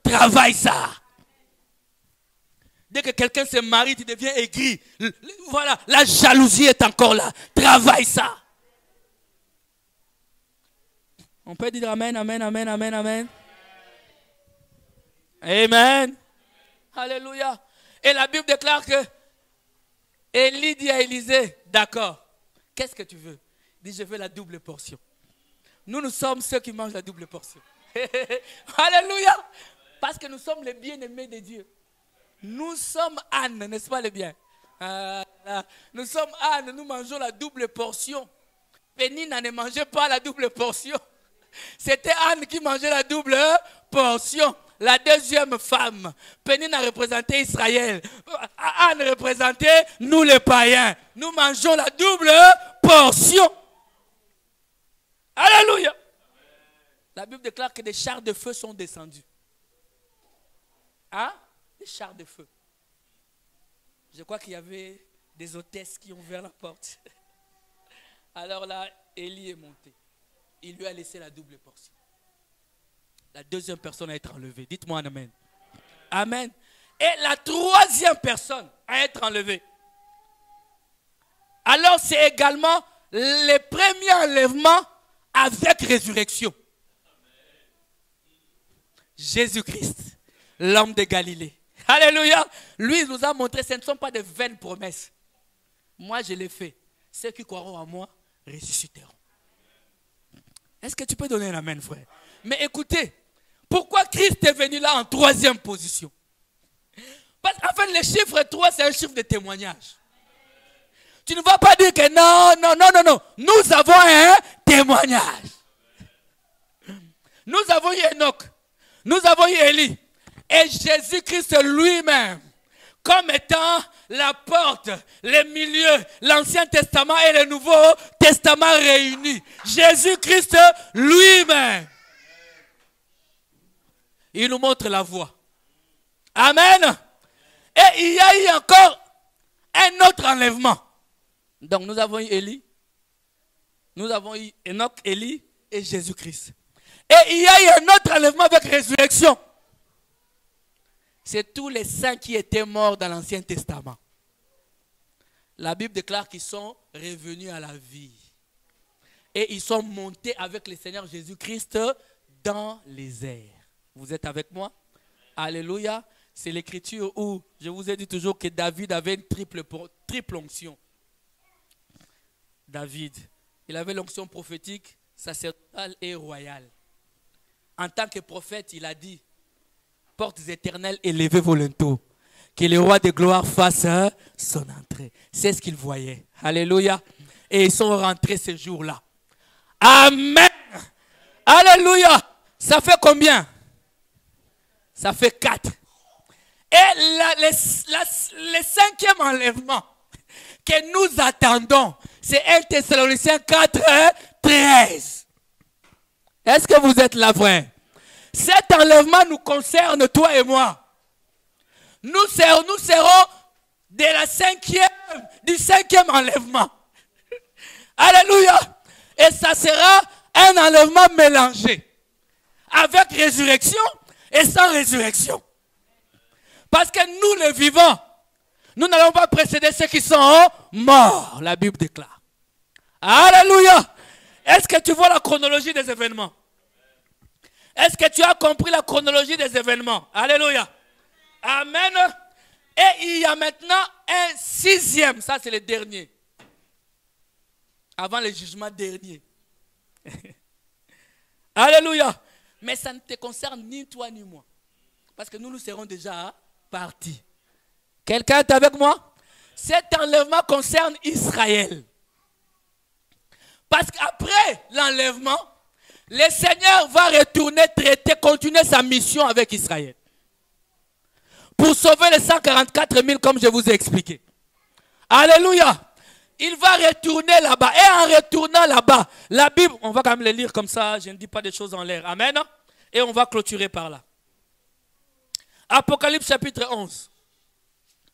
Travaille ça. Dès que quelqu'un se marie, tu deviens aigri. Voilà, la jalousie est encore là. Travaille ça. On peut dire amen, amen, amen, amen, amen. Amen. Alléluia. Et la Bible déclare que Élie dit à Élisée, d'accord, qu'est-ce que tu veux? Il dit, je veux la double portion. Nous sommes ceux qui mangent la double portion. Alléluia. Parce que nous sommes les bien-aimés de Dieu. Nous sommes ânes, n'est-ce pas les bien? Nous sommes ânes, nous mangeons la double portion. Pénina ne mangeait pas la double portion. C'était Anne qui mangeait la double portion. La deuxième femme. Pénina représentait Israël. Anne représentait nous les païens. Nous mangeons la double portion. Alléluia. La Bible déclare que des chars de feu sont descendus. Hein? Des chars de feu. Je crois qu'il y avait des hôtesses qui ont ouvert la porte. Alors là, Élie est monté. Il lui a laissé la double portion. La deuxième personne à être enlevée. Dites-moi un amen. Amen. Et la troisième personne à être enlevée. Alors c'est également le premier enlèvement avec résurrection. Jésus-Christ, l'homme de Galilée. Alléluia. Lui, il nous a montré que ce ne sont pas de vaines promesses. Moi, je l'ai fait. Ceux qui croiront en moi ressusciteront. Est-ce que tu peux donner un amen, frère? Mais écoutez, pourquoi Christ est venu là en troisième position? Parce qu'en fait, le chiffre 3, c'est un chiffre de témoignage. Tu ne vas pas dire que non. Nous avons un témoignage. Nous avons eu Enoch. Nous avons eu Élie. Et Jésus-Christ lui-même, comme étant la porte, le milieu, l'Ancien Testament et le Nouveau Testament réunis. Jésus-Christ lui-même. Il nous montre la voie. Amen. Et il y a eu encore un autre enlèvement. Donc nous avons eu Élie, nous avons eu Enoch, Élie et Jésus-Christ. Et il y a eu un autre enlèvement avec résurrection. C'est tous les saints qui étaient morts dans l'Ancien Testament. La Bible déclare qu'ils sont revenus à la vie. Et ils sont montés avec le Seigneur Jésus-Christ dans les airs. Vous êtes avec moi? Alléluia. C'est l'écriture où je vous ai dit toujours que David avait une triple onction. David, il avait l'onction prophétique, sacerdotale et royale. En tant que prophète, il a dit: portes éternelles, élevez vos linteaux, que le roi de gloire fasse son entrée. C'est ce qu'il voyait. Alléluia. Et ils sont rentrés ce jour-là. Amen. Alléluia. Ça fait combien? Ça fait 4. Et le cinquième enlèvement que nous attendons, c'est 1 Thessaloniciens 4, 13. Est-ce que vous êtes là, frère? Cet enlèvement nous concerne, toi et moi. Nous serons du cinquième enlèvement. Alléluia. Et ça sera un enlèvement mélangé. Avec résurrection et sans résurrection. Parce que nous, les vivants, nous n'allons pas précéder ceux qui sont morts. La Bible déclare. Alléluia. Est-ce que tu vois la chronologie des événements? Est-ce que tu as compris la chronologie des événements? Alléluia. Amen. Et il y a maintenant un sixième. Ça, c'est le dernier. Avant le jugement dernier. Alléluia. Mais ça ne te concerne ni toi ni moi. Parce que nous serons déjà partis. Quelqu'un est avec moi? Cet enlèvement concerne Israël. Parce qu'après l'enlèvement, le Seigneur va retourner traiter, continuer sa mission avec Israël. Pour sauver les 144 000 comme je vous ai expliqué. Alléluia. Il va retourner là-bas. Et en retournant là-bas, la Bible, on va quand même le lire comme ça, je ne dis pas des choses en l'air. Amen. Et on va clôturer par là. Apocalypse chapitre 11.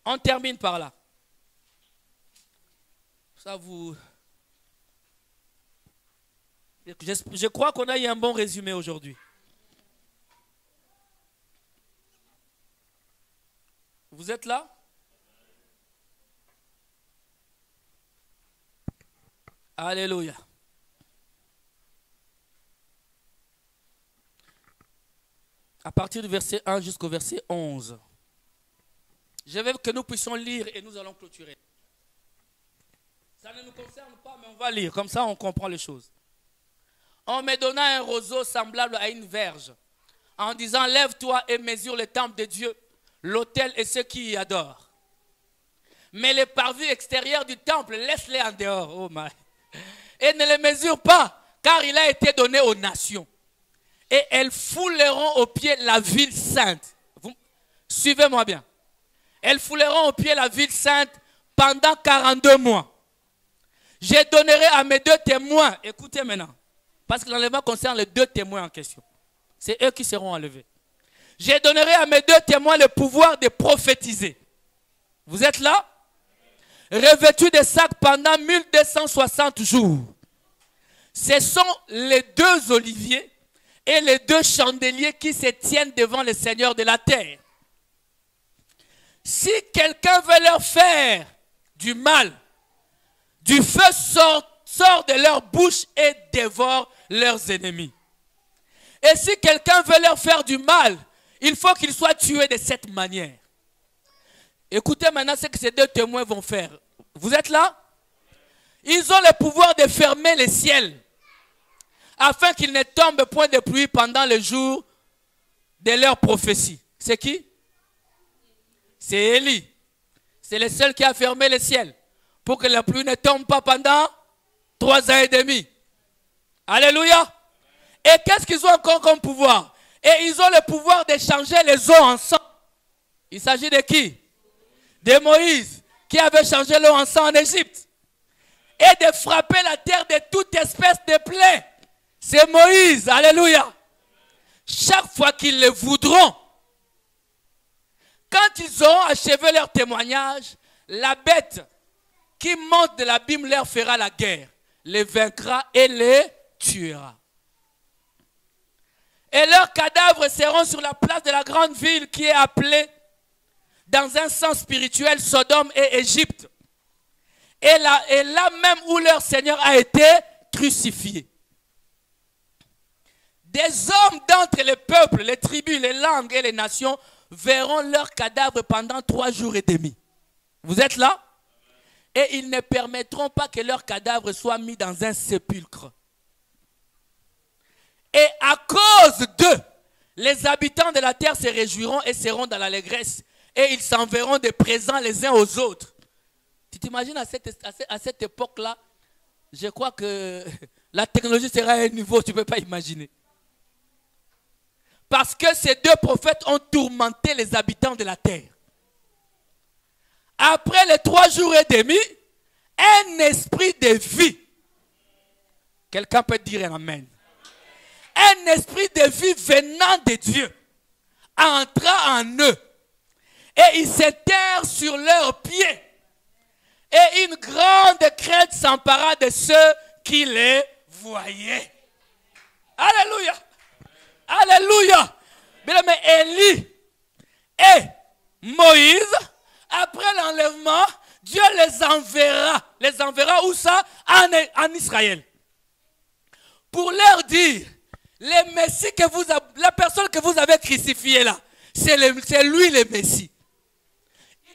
On termine par là. Ça vous... Je crois qu'on a eu un bon résumé aujourd'hui. Vous êtes là? Alléluia. À partir du verset 1 jusqu'au verset 11. Je veux que nous puissions lire et nous allons clôturer. Ça ne nous concerne pas, mais on va lire. Comme ça, on comprend les choses. On me donna un roseau semblable à une verge, en disant: lève-toi et mesure le temple de Dieu, l'autel et ceux qui y adorent. Mais les parvis extérieurs du temple, laisse-les en dehors. Oh my. Et ne les mesure pas, car il a été donné aux nations. Et elles fouleront aux pieds la ville sainte. Suivez-moi bien. Elles fouleront aux pieds la ville sainte pendant 42 mois. Je donnerai à mes 2 témoins. Écoutez maintenant. Parce que l'enlèvement concerne les 2 témoins en question. C'est eux qui seront enlevés. Je donnerai à mes 2 témoins le pouvoir de prophétiser. Vous êtes là? Revêtus de sacs pendant 1260 jours. Ce sont les 2 oliviers et les 2 chandeliers qui se tiennent devant le Seigneur de la terre. Si quelqu'un veut leur faire du mal, Du feu sort de leur bouche et dévore leurs ennemis. Et si quelqu'un veut leur faire du mal, il faut qu'il soit tué de cette manière. Écoutez maintenant ce que ces deux témoins vont faire. Vous êtes là? Ils ont le pouvoir de fermer les ciels afin qu'il ne tombe point de pluie pendant le jour de leur prophétie. C'est qui? C'est Élie. C'est le seul qui a fermé les ciels pour que la pluie ne tombe pas pendant 3 ans et demi. Alléluia. Et qu'est-ce qu'ils ont encore comme pouvoir? Et ils ont le pouvoir de changer les eaux en sang. Il s'agit de qui? De Moïse, qui avait changé l'eau en sang en Égypte. Et de frapper la terre de toute espèce de plaie. C'est Moïse. Alléluia. Chaque fois qu'ils le voudront, quand ils auront achevé leur témoignage, la bête qui monte de l'abîme leur fera la guerre, les vaincra et les tuera. Et leurs cadavres seront sur la place de la grande ville qui est appelée, dans un sens spirituel, Sodome et Égypte. Et là même où leur Seigneur a été crucifié. Des hommes d'entre les peuples, les tribus, les langues et les nations verront leurs cadavres pendant 3 jours et demi. Vous êtes là? Et ils ne permettront pas que leurs cadavres soient mis dans un sépulcre. Et à cause d'eux, les habitants de la terre se réjouiront et seront dans l'allégresse. Et ils s'enverront des présents les uns aux autres. Tu t'imagines à cette époque-là, je crois que la technologie sera à un niveau, tu ne peux pas imaginer. Parce que ces deux prophètes ont tourmenté les habitants de la terre. Après les 3 jours et demi, un esprit de vie. Quelqu'un peut dire un amen. Un esprit de vie venant de Dieu entra en eux. Et ils s'étèrent sur leurs pieds. Et une grande crainte s'empara de ceux qui les voyaient. Alléluia. Alléluia. Mais Élie et Moïse, après l'enlèvement, Dieu les enverra. Les enverra où ça? En Israël. Pour leur dire, le Messie que la personne que vous avez crucifiée là, c'est lui le Messie.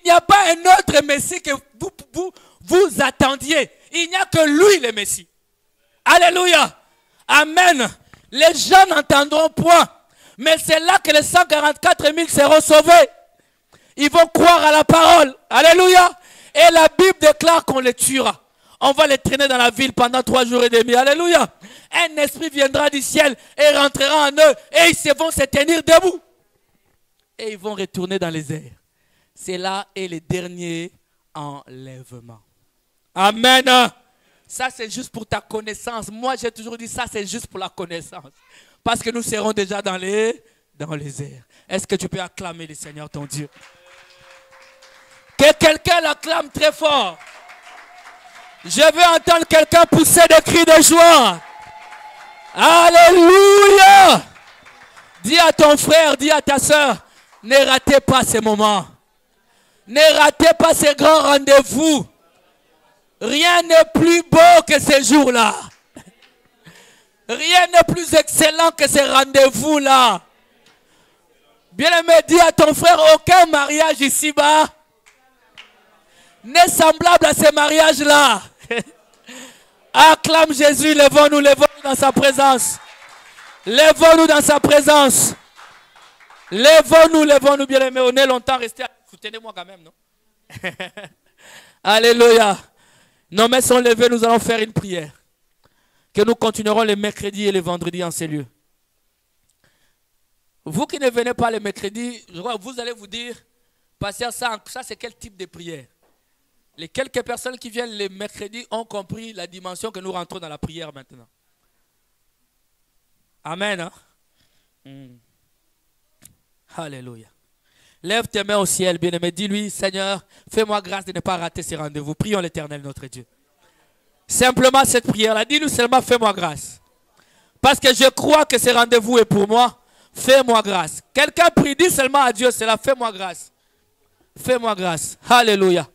Il n'y a pas un autre Messie que vous attendiez. Il n'y a que lui le Messie. Alléluia. Amen. Les gens n'entendront point. Mais c'est là que les 144 000 seront sauvés. Ils vont croire à la parole. Alléluia. Et la Bible déclare qu'on les tuera. On va les traîner dans la ville pendant 3 jours et demi. Alléluia. Un esprit viendra du ciel et rentrera en eux. Et ils vont se tenir debout. Et ils vont retourner dans les airs. C'est là et le dernier enlèvement. Amen. Ça c'est juste pour ta connaissance. Moi j'ai toujours dit ça c'est juste pour la connaissance. Parce que nous serons déjà dans les airs. Est-ce que tu peux acclamer le Seigneur ton Dieu? Que quelqu'un l'acclame très fort. Je veux entendre quelqu'un pousser des cris de joie. Alléluia. Dis à ton frère, dis à ta soeur, ne ratez pas ces moments. Ne ratez pas ces grands rendez-vous. Rien n'est plus beau que ces jours-là. Rien n'est plus excellent que ces rendez-vous-là. Bien-aimé, dis à ton frère, aucun mariage ici-bas n'est semblable à ces mariages-là. Acclame Jésus, levons-nous dans sa présence. Levons-nous dans sa présence. Levons-nous, bien-aimés. On est longtemps resté. Soutenez-moi quand même, non? Alléluia. Nos mains sont levées, nous allons faire une prière. Que nous continuerons les mercredis et les vendredis en ces lieux. Vous qui ne venez pas les mercredis, je crois que vous allez vous dire, pasteur, ça c'est quel type de prière? Les quelques personnes qui viennent les mercredis ont compris la dimension que nous rentrons dans la prière maintenant. Amen. Hein? Alléluia. Lève tes mains au ciel, bien-aimé. Dis-lui, Seigneur, fais-moi grâce de ne pas rater ces rendez-vous. Prions l'Éternel, notre Dieu. Simplement cette prière-là, dis-nous seulement, fais-moi grâce. Parce que je crois que ce rendez-vous est pour moi. Fais-moi grâce. Quelqu'un prie, dis seulement à Dieu cela, fais-moi grâce. Fais-moi grâce. Alléluia.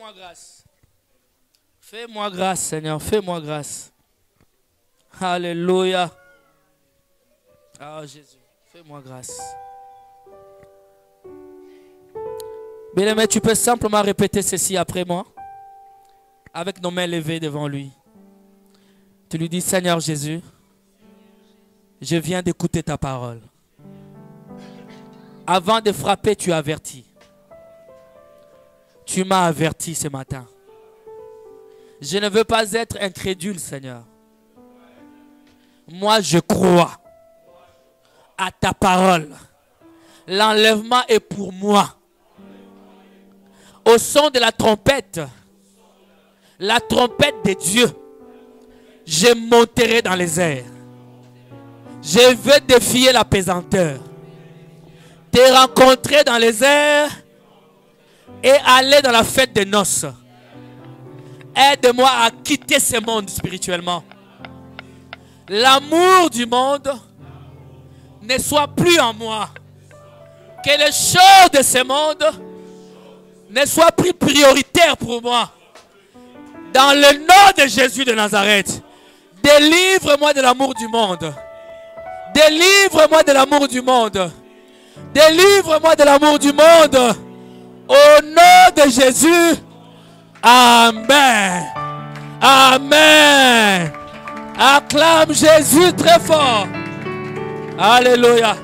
Fais-moi grâce. Fais-moi grâce, Seigneur. Fais-moi grâce. Alléluia. Ah, Jésus. Fais-moi grâce. Bien-aimé, tu peux simplement répéter ceci après moi. Avec nos mains levées devant lui. Tu lui dis, Seigneur Jésus, je viens d'écouter ta parole. Avant de frapper, tu as averti. Tu m'as averti ce matin. Je ne veux pas être incrédule, Seigneur. Moi, je crois à ta parole. L'enlèvement est pour moi. Au son de la trompette de Dieu, je monterai dans les airs. Je veux défier la pesanteur. Te rencontrer dans les airs et aller dans la fête des noces. Aide-moi à quitter ce monde spirituellement. L'amour du monde ne soit plus en moi. Que les choses de ce monde ne soient plus prioritaires pour moi. Dans le nom de Jésus de Nazareth, délivre-moi de l'amour du monde. Délivre-moi de l'amour du monde. Délivre-moi de l'amour du monde. Au nom de Jésus. Amen. Amen. Acclame Jésus très fort. Alléluia.